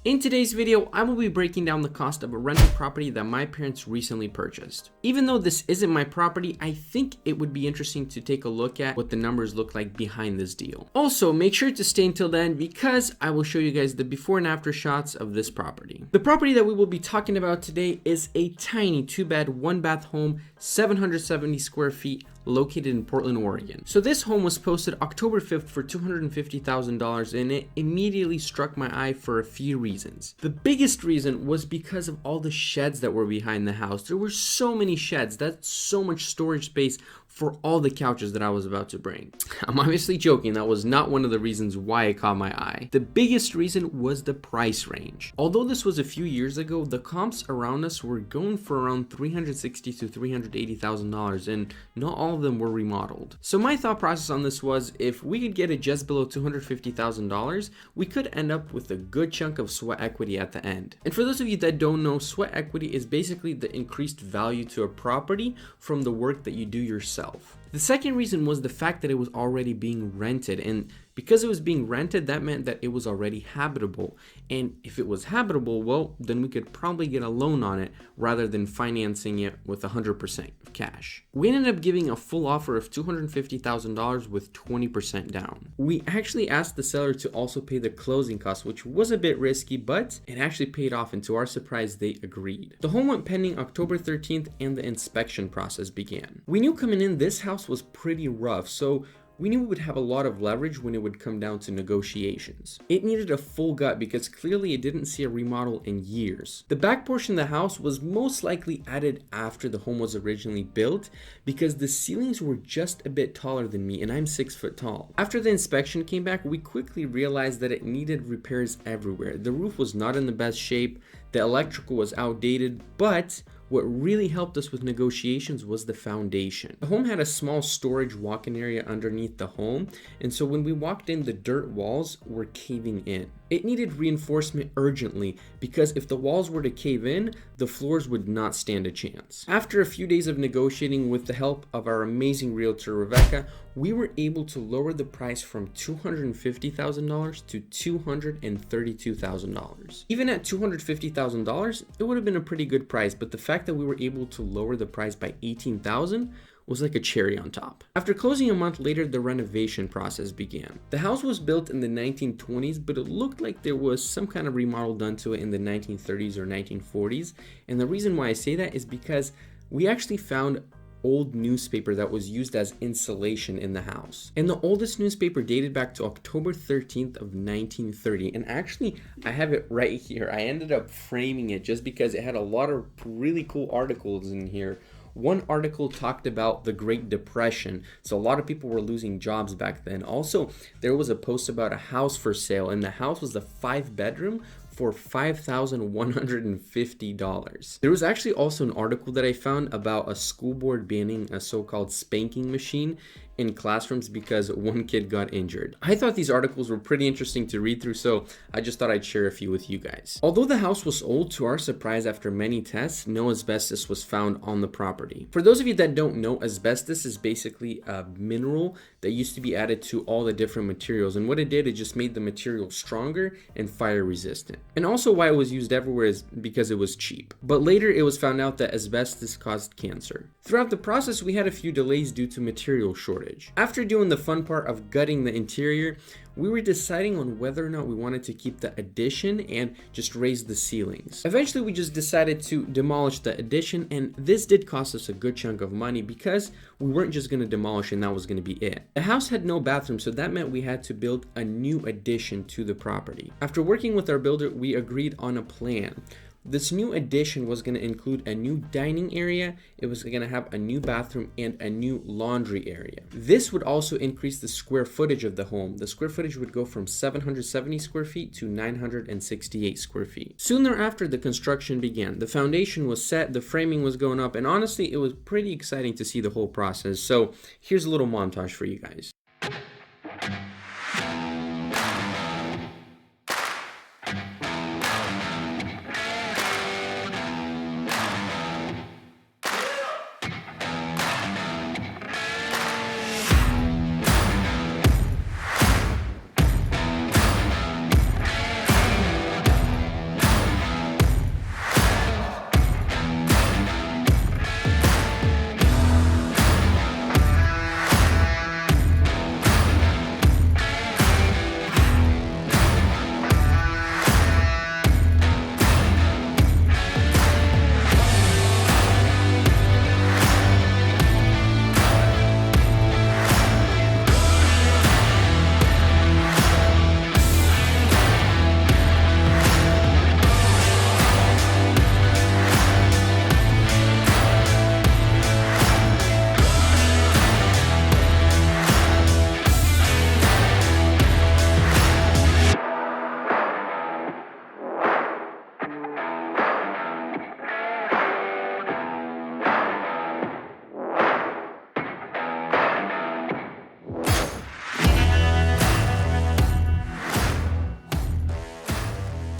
In today's video, I will be breaking down the cost of a rental property that my parents recently purchased. Even though this isn't my property, I think it would be interesting to take a look at what the numbers look like behind this deal. Also, make sure to stay until then because I will show you guys the before and after shots of this property. The property that we will be talking about today is a tiny 2-bed, 1-bath home, 770 square feet, located in Portland, Oregon. So this home was posted October 5th for $250,000 and it immediately struck my eye for a few reasons. The biggest reason was because of all the sheds that were behind the house. There were so many sheds. That's so much storage space for all the couches that I was about to bring. I'm obviously joking. That was not one of the reasons why it caught my eye. The biggest reason was the price range. Although this was a few years ago, the comps around us were going for around $360,000 to $380,000 and not all of them were remodeled. So my thought process on this was if we could get it just below $250,000, we could end up with a good chunk of sweat equity at the end. And for those of you that don't know, sweat equity is basically the increased value to a property from the work that you do yourself. The second reason was the fact that it was already being rented, and because it was being rented, that meant that it was already habitable. And if it was habitable, well, then we could probably get a loan on it rather than financing it with 100% of cash. We ended up giving a full offer of $250,000 with 20% down. We actually asked the seller to also pay the closing costs, which was a bit risky, but it actually paid off, and to our surprise, they agreed. The home went pending October 13th and the inspection process began. We knew coming in this house was pretty rough, so we knew we would have a lot of leverage when it would come down to negotiations. It needed a full gut because clearly it didn't see a remodel in years. The back portion of the house was most likely added after the home was originally built because the ceilings were just a bit taller than me and I'm 6 foot tall. After the inspection came back, we quickly realized that it needed repairs everywhere. The roof was not in the best shape, the electrical was outdated, but what really helped us with negotiations was the foundation. The home had a small storage walk-in area underneath the home, and so when we walked in, the dirt walls were caving in. It needed reinforcement urgently because if the walls were to cave in, the floors would not stand a chance. After a few days of negotiating with the help of our amazing realtor, Rebecca, we were able to lower the price from $250,000 to $232,000. Even at $250,000, it would have been a pretty good price, but the fact that we were able to lower the price by $18,000 was like a cherry on top. After closing a month later, the renovation process began. The house was built in the 1920s, but it looked like there was some kind of remodel done to it in the 1930s or 1940s. And the reason why I say that is because we actually found old newspaper that was used as insulation in the house. And the oldest newspaper dated back to October 13th of 1930. And actually, I have it right here. I ended up framing it just because it had a lot of really cool articles in here. One article talked about the Great Depression, so a lot of people were losing jobs back then. Also, there was a post about a house for sale, and the house was a 5-bedroom for $5,150. There was actually also an article that I found about a school board banning a so-called spanking machine in classrooms because one kid got injured. I thought these articles were pretty interesting to read through, so I just thought I'd share a few with you guys. Although the house was old, to our surprise, after many tests, no asbestos was found on the property. For those of you that don't know, asbestos is basically a mineral that used to be added to all the different materials, and what it did, it just made the material stronger and fire resistant. And also why it was used everywhere is because it was cheap. But later it was found out that asbestos caused cancer. Throughout the process, we had a few delays due to material shortage. After doing the fun part of gutting the interior, we were deciding on whether or not we wanted to keep the addition and just raise the ceilings. Eventually, we just decided to demolish the addition, and this did cost us a good chunk of money because we weren't just going to demolish and that was going to be it. The house had no bathroom, so that meant we had to build a new addition to the property. After working with our builder, we agreed on a plan. This new addition was going to include a new dining area, it was going to have a new bathroom, and a new laundry area. This would also increase the square footage of the home. The square footage would go from 770 square feet to 968 square feet. Soon thereafter, the construction began. The foundation was set, the framing was going up, and honestly, it was pretty exciting to see the whole process. So here's a little montage for you guys.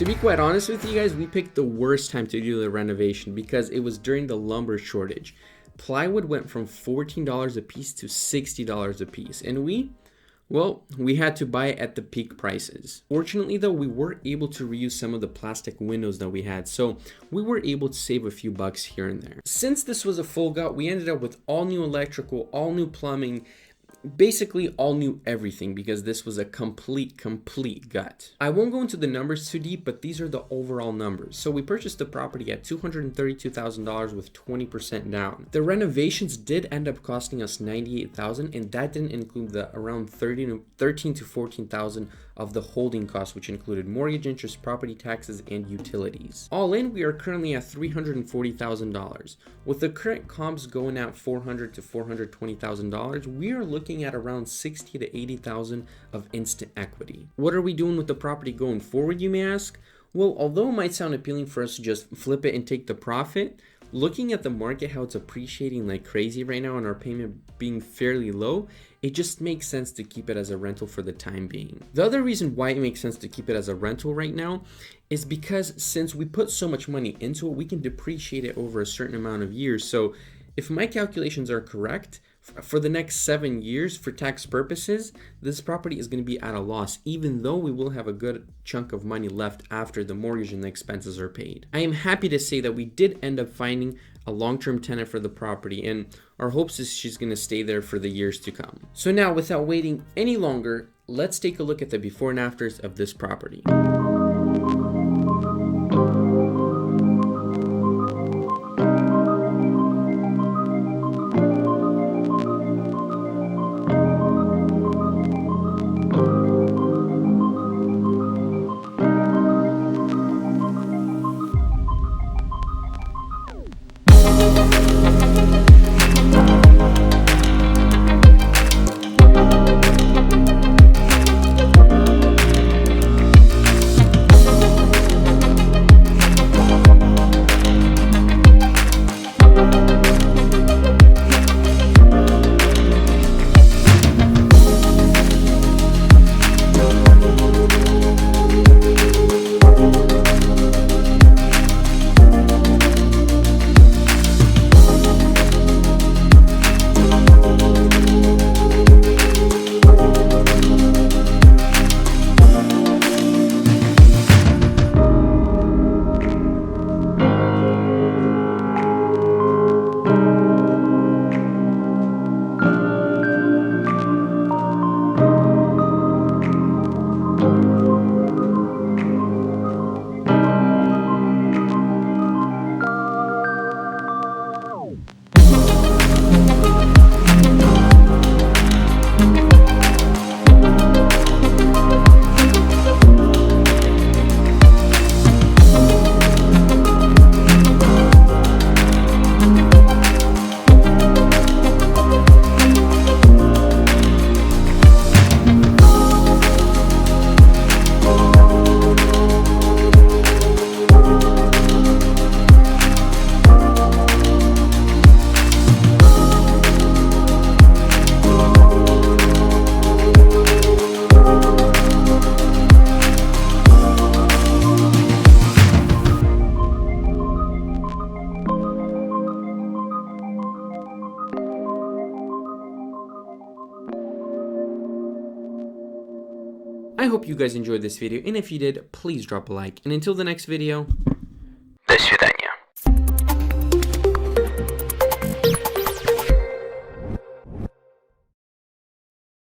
To be quite honest with you guys, we picked the worst time to do the renovation because it was during the lumber shortage. Plywood went from $14 a piece to $60 a piece, and we had to buy it at the peak prices. Fortunately though, we were able to reuse some of the plastic windows that we had, so we were able to save a few bucks here and there. Since this was a full gut, we ended up with all new electrical, all new plumbing, basically all new everything, because this was a complete gut. I won't go into the numbers too deep, but these are the overall numbers. So we purchased the property at $232,000 with 20% down. The renovations did end up costing us $98,000, and that didn't include the around $13,000 to $14,000 of the holding costs, which included mortgage, interest, property taxes, and utilities. All in, we are currently at $340,000. With the current comps going at $400,000 to $420,000, we are looking at around $60,000 to $80,000 of instant equity. What are we doing with the property going forward, you may ask? Well, although it might sound appealing for us to just flip it and take the profit, looking at the market, how it's appreciating like crazy right now and our payment being fairly low, it just makes sense to keep it as a rental for the time being. The other reason why it makes sense to keep it as a rental right now is because since we put so much money into it, we can depreciate it over a certain amount of years. So if my calculations are correct, for the next 7 years, for tax purposes, this property is going to be at a loss, even though we will have a good chunk of money left after the mortgage and the expenses are paid. I am happy to say that we did end up finding a long-term tenant for the property, and our hopes is she's going to stay there for the years to come. So now, without waiting any longer, let's take a look at the before and afters of this property. I hope you guys enjoyed this video, and if you did, please drop a like. And until the next video, this your thing.